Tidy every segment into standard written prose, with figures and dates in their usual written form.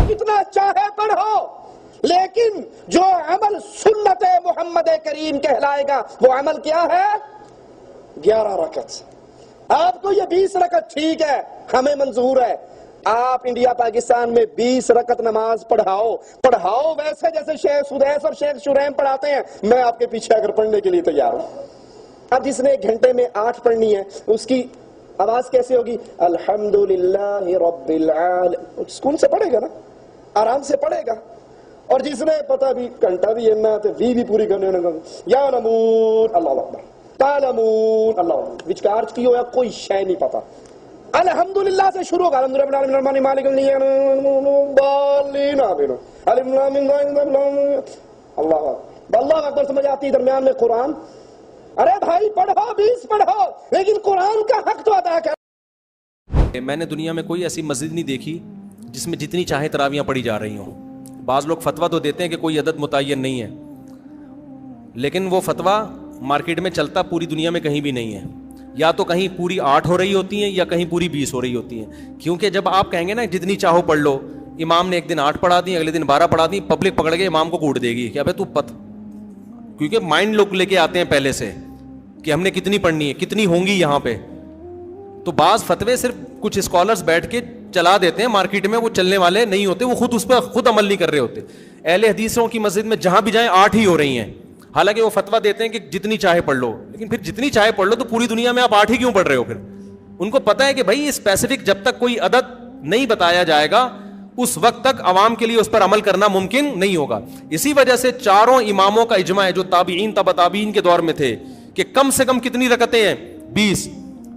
جتنا چاہے پڑھو، لیکن جو عمل سنت محمد کریم کہلائے گا وہ عمل کیا ہے؟ 11 رکعت۔ آپ کو یہ 20 رکعت ٹھیک ہے، ہمیں منظور ہے، آپ انڈیا پاکستان میں 20 رکعت نماز پڑھاؤ ویسے جیسے شیخ سدیس اور شیخ شریم پڑھاتے ہیں، میں آپ کے پیچھے اگر پڑھنے کے لیے تیار ہوں۔ اب جس نے 1 گھنٹے میں 8 پڑھنی ہے اس کی آواز کیسے ہوگی؟ الحمدللہ رب العالمین، سکون سے پڑھے گا نا، آرام سے پڑھے گا۔ اور جس نے پتہ بھی گھنٹہ بھی ہے تو بھی پوری کرنے یا نمون اللہ اکبر تعلمون اللہ اکبر وچکار کی ہوا کوئی شے نہیں پتا، الحمدللہ سے شروع ہوگا، الحمدللہ مالک اللہ اکبر سمجھ آتی درمیان میں قرآن۔ ارے بھائی پڑھو، 20 پڑھو، لیکن قرآن کا حق تو ادا کر۔ میں نے دنیا میں کوئی ایسی مسجد نہیں دیکھی جس میں جتنی چاہے تراویاں پڑھی جا رہی ہوں۔ بعض لوگ فتویٰ تو دیتے ہیں کہ کوئی عدد متعین نہیں ہے، لیکن وہ فتویٰ مارکیٹ میں چلتا پوری دنیا میں کہیں بھی نہیں ہے۔ یا تو کہیں پوری 8 ہو رہی ہوتی ہیں یا کہیں پوری 20 ہو رہی ہوتی ہیں، کیونکہ جب آپ کہیں گے نا جتنی چاہو پڑھ لو، امام نے ایک دن 8 پڑھا دی، اگلے دن 12 پڑھا دی، پبلک پکڑ کے امام کو کوٹ دے گی کہ ابے تو کیونکہ مائنڈ لوگ لے کے آتے ہیں پہلے سے کہ ہم نے کتنی پڑھنی ہے، کتنی ہوں گی یہاں پہ۔ تو بعض فتوے صرف کچھ اسکالرز بیٹھ کے چلا دیتے ہیں، مارکیٹ میں وہ چلنے والے نہیں ہوتے، وہ خود اس پہ خود عمل نہیں کر رہے ہوتے۔ اہل حدیثوں کی مسجد میں جہاں بھی جائیں 8 ہی ہو رہی ہیں، حالانکہ وہ فتویٰ دیتے ہیں کہ جتنی چاہے پڑھ لو، لیکن پھر جتنی چاہے پڑھ لو تو پوری دنیا میں آپ 8 ہی کیوں پڑھ رہے ہو؟ پھر ان کو پتہ ہے کہ بھائی اسپیسیفک جب تک کوئی عدد نہیں بتایا جائے گا اس وقت تک عوام کے لیے اس پر عمل کرنا ممکن نہیں ہوگا۔ اسی وجہ سے چاروں اماموں کا اجماع ہے جو تابعین تبع تابعین کے دور میں تھے کہ کم سے کم کتنی رکعتیں ہیں؟ 20۔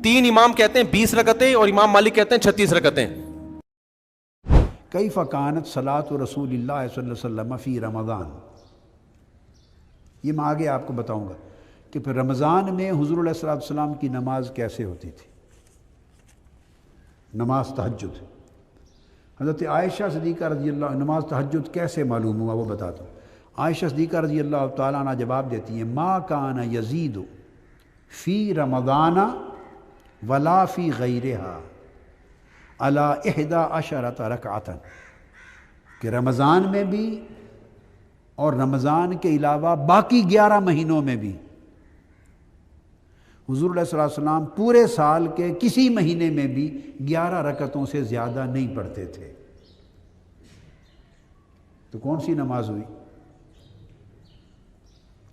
3 امام کہتے ہیں 20 رکعتیں اور امام مالک کہتے ہیں 36 رکعتیں۔ کیف کانت صلاۃ رسول اللہ صلی اللہ علیہ وسلم فی رمضان، یہ میں آگے آپ کو بتاؤں گا کہ پھر رمضان میں حضور علیہ السلام کی نماز کیسے ہوتی تھی، نماز تہجد۔ حضرت عائشہ صدیقہ رضی اللہ عنہ، نماز تہجد کیسے معلوم ہوا وہ بتاتا ہوں۔ عائشہ صدیقہ رضی اللہ تعالیٰ عنہ جواب دیتی ہیں، ما کان یزید فی رمضان ولا فی غیرہا علی 11 رکعۃ، کہ رمضان میں بھی اور رمضان کے علاوہ باقی 11 مہینوں میں بھی حضور علیہ السلام پورے سال کے کسی مہینے میں بھی 11 رکعتوں سے زیادہ نہیں پڑھتے تھے۔ تو کون سی نماز ہوئی؟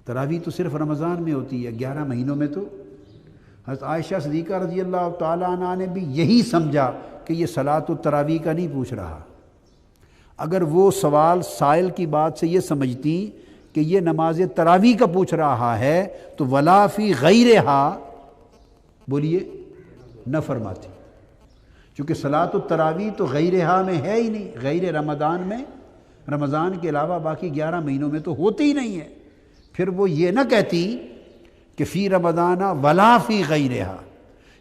تراویح تو صرف رمضان میں ہوتی ہے، 11 مہینوں میں تو۔ حضرت عائشہ صدیقہ رضی اللہ تعالیٰ عنہ نے بھی یہی سمجھا کہ یہ صلاۃ التراویح کا نہیں پوچھ رہا۔ اگر وہ سوال سائل کی بات سے یہ سمجھتی کہ یہ نماز تراویح کا پوچھ رہا ہے تو ولا فی غیرہا بولیے نہ فرماتی، چونکہ صلاۃ التراویح تو غیرہا میں ہے ہی نہیں، غیر رمضان میں، رمضان کے علاوہ باقی 11 مہینوں میں تو ہوتی ہی نہیں ہے۔ پھر وہ یہ نہ کہتی کہ فی رمضان ولا فی غیرہا،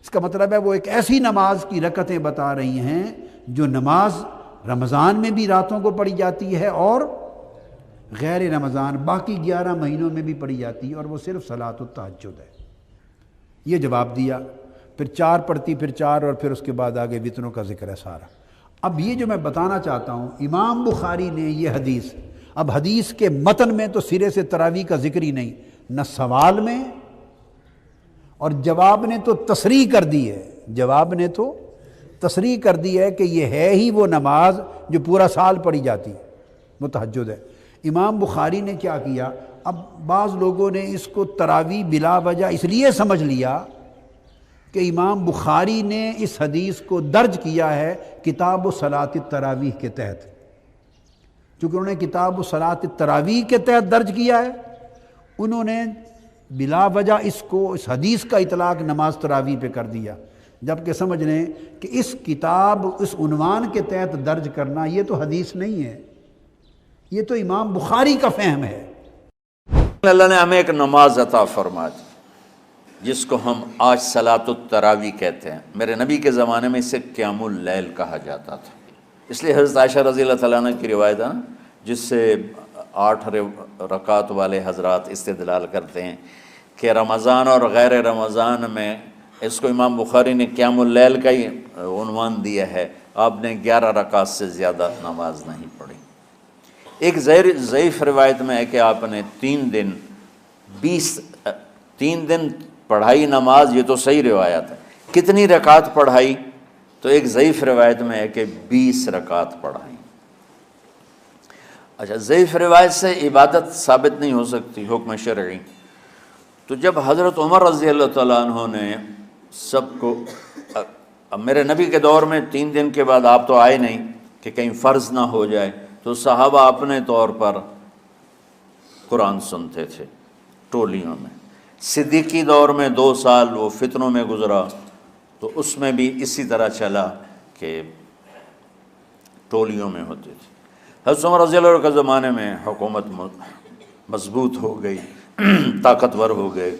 اس کا مطلب ہے وہ ایک ایسی نماز کی رکعتیں بتا رہی ہیں جو نماز رمضان میں بھی راتوں کو پڑھی جاتی ہے اور غیر رمضان باقی 11 مہینوں میں بھی پڑھی جاتی ہے، اور وہ صرف صلاۃ التہجد ہے۔ یہ جواب دیا، پھر 4 پڑھتی، پھر 4، اور پھر اس کے بعد آگے وطروں کا ذکر ہے سارا۔ اب یہ جو میں بتانا چاہتا ہوں، امام بخاری نے یہ حدیث، اب حدیث کے متن میں تو سرے سے تراویح کا ذکر ہی نہیں، نہ سوال میں، اور جواب نے تو تصریح کر دی ہے، جواب نے تو تصریح کر دی ہے کہ یہ ہے ہی وہ نماز جو پورا سال پڑھی جاتی ہے، وہ تہجد ہے۔ امام بخاری نے کیا کیا، اب بعض لوگوں نے اس کو تراویح بلا وجہ اس لیے سمجھ لیا کہ امام بخاری نے اس حدیث کو درج کیا ہے کتاب صلاۃ التراویح کے تحت، چونکہ انہوں نے کتاب صلاۃ التراویح کے تحت درج کیا ہے، انہوں نے بلا وجہ اس کو، اس حدیث کا اطلاق نماز تراویح پہ کر دیا، جبکہ سمجھ لیں کہ اس کتاب، اس عنوان کے تحت درج کرنا یہ تو حدیث نہیں ہے، یہ تو امام بخاری کا فہم ہے۔ اللہ نے ہمیں ایک نماز عطا فرما دی جس کو ہم آج صلاۃ التراویح کہتے ہیں۔ میرے نبی کے زمانے میں اسے قیام اللیل کہا جاتا تھا، اس لیے حضرت عائشہ رضی اللہ تعالیٰ عنہ کی روایت ہے جس سے 8 رکعت والے حضرات استدلال کرتے ہیں کہ رمضان اور غیر رمضان میں اس کو امام بخاری نے قیام اللیل کا ہی عنوان دیا ہے، آپ نے 11 رکعت سے زیادہ نماز نہیں پڑھی۔ ایک ضعیف روایت میں ہے کہ آپ نے 3 دن پڑھائی نماز، یہ تو صحیح روایت ہے۔ کتنی رکعت پڑھائی؟ تو ایک ضعیف روایت میں ہے کہ 20 رکعت پڑھائی۔ اچھا، ضعیف روایت سے عبادت ثابت نہیں ہو سکتی حکم شرعی، تو جب حضرت عمر رضی اللہ تعالیٰ عنہ نے سب کو، اب میرے نبی کے دور میں 3 دن کے بعد آپ تو آئے نہیں کہ کہیں فرض نہ ہو جائے، تو صحابہ اپنے طور پر قرآن سنتے تھے ٹولیوں میں۔ صدیقی دور میں 2 سال وہ فتنوں میں گزرا، تو اس میں بھی اسی طرح چلا کہ ٹولیوں میں ہوتے تھے۔ حضرت عمر رضی اللہ عنہ کے زمانے میں حکومت مضبوط ہو گئی، طاقتور ہو گئے،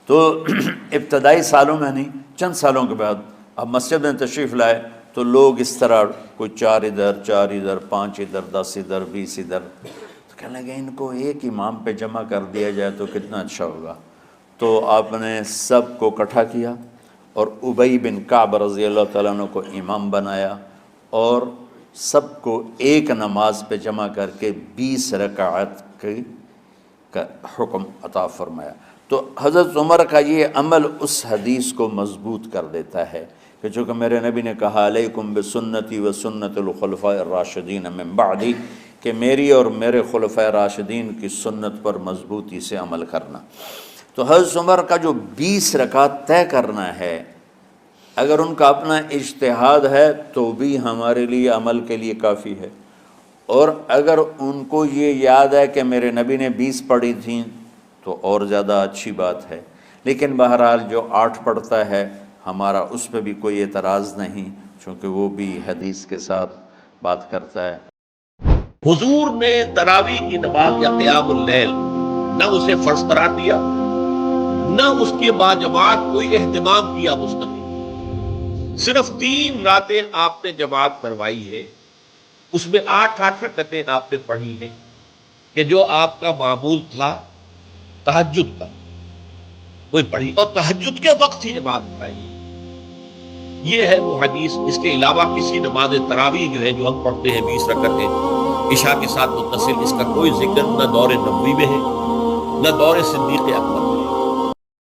تو ابتدائی سالوں میں نہیں، چند سالوں کے بعد اب مسجد میں تشریف لائے تو لوگ اس طرح کوئی 4 ادھر 4 ادھر 5 ادھر 10 ادھر 20 ادھر، تو کہنے لگے ان کو ایک امام پہ جمع کر دیا جائے تو کتنا اچھا ہوگا۔ تو آپ نے سب کو اکٹھا کیا اور ابی بن کعب رضی اللہ تعالیٰ عنہ کو امام بنایا، اور سب کو ایک نماز پہ جمع کر کے 20 رکعت کا حکم عطا فرمایا۔ تو حضرت عمر کا یہ عمل اس حدیث کو مضبوط کر دیتا ہے کہ چونکہ میرے نبی نے کہا علیکم بسنتی و سنت الخلفاء الراشدین من بعدی، کہ میری اور میرے خلفاء راشدین کی سنت پر مضبوطی سے عمل کرنا۔ تو حضرت عمر کا جو 20 رکعت طے کرنا ہے، اگر ان کا اپنا اجتہاد ہے تو بھی ہمارے لیے عمل کے لیے کافی ہے، اور اگر ان کو یہ یاد ہے کہ میرے نبی نے 20 پڑھی تھیں تو اور زیادہ اچھی بات ہے۔ لیکن بہرحال جو 8 پڑھتا ہے ہمارا اس پہ بھی کوئی اعتراض نہیں، چونکہ وہ بھی حدیث کے ساتھ بات کرتا ہے۔ حضور نے تراویح کی نماز یا قیام اللیل نہ اسے فرض قرار دیا، نہ اس کے بعد جماعت کوئی اہتمام کیا مستقل، صرف 3 راتیں آپ نے جماعت کروائی ہے، اس میں 8 رکعتیں آپ نے پڑھی ہیں کہ جو آپ کا معمول تھا تہجد کا، وہی پڑھی، اور تہجد کے وقت ہی جماعت پڑھی۔ یہ ہے وہ حدیث۔ اس کے علاوہ کسی نماز تراویح جو ہے جو ہم پڑھتے ہیں 20 رکعتیں عشاء کے ساتھ متصل، اس کا کوئی ذکر نہ دور نبوی میں ہے نہ دور صدیق اکبر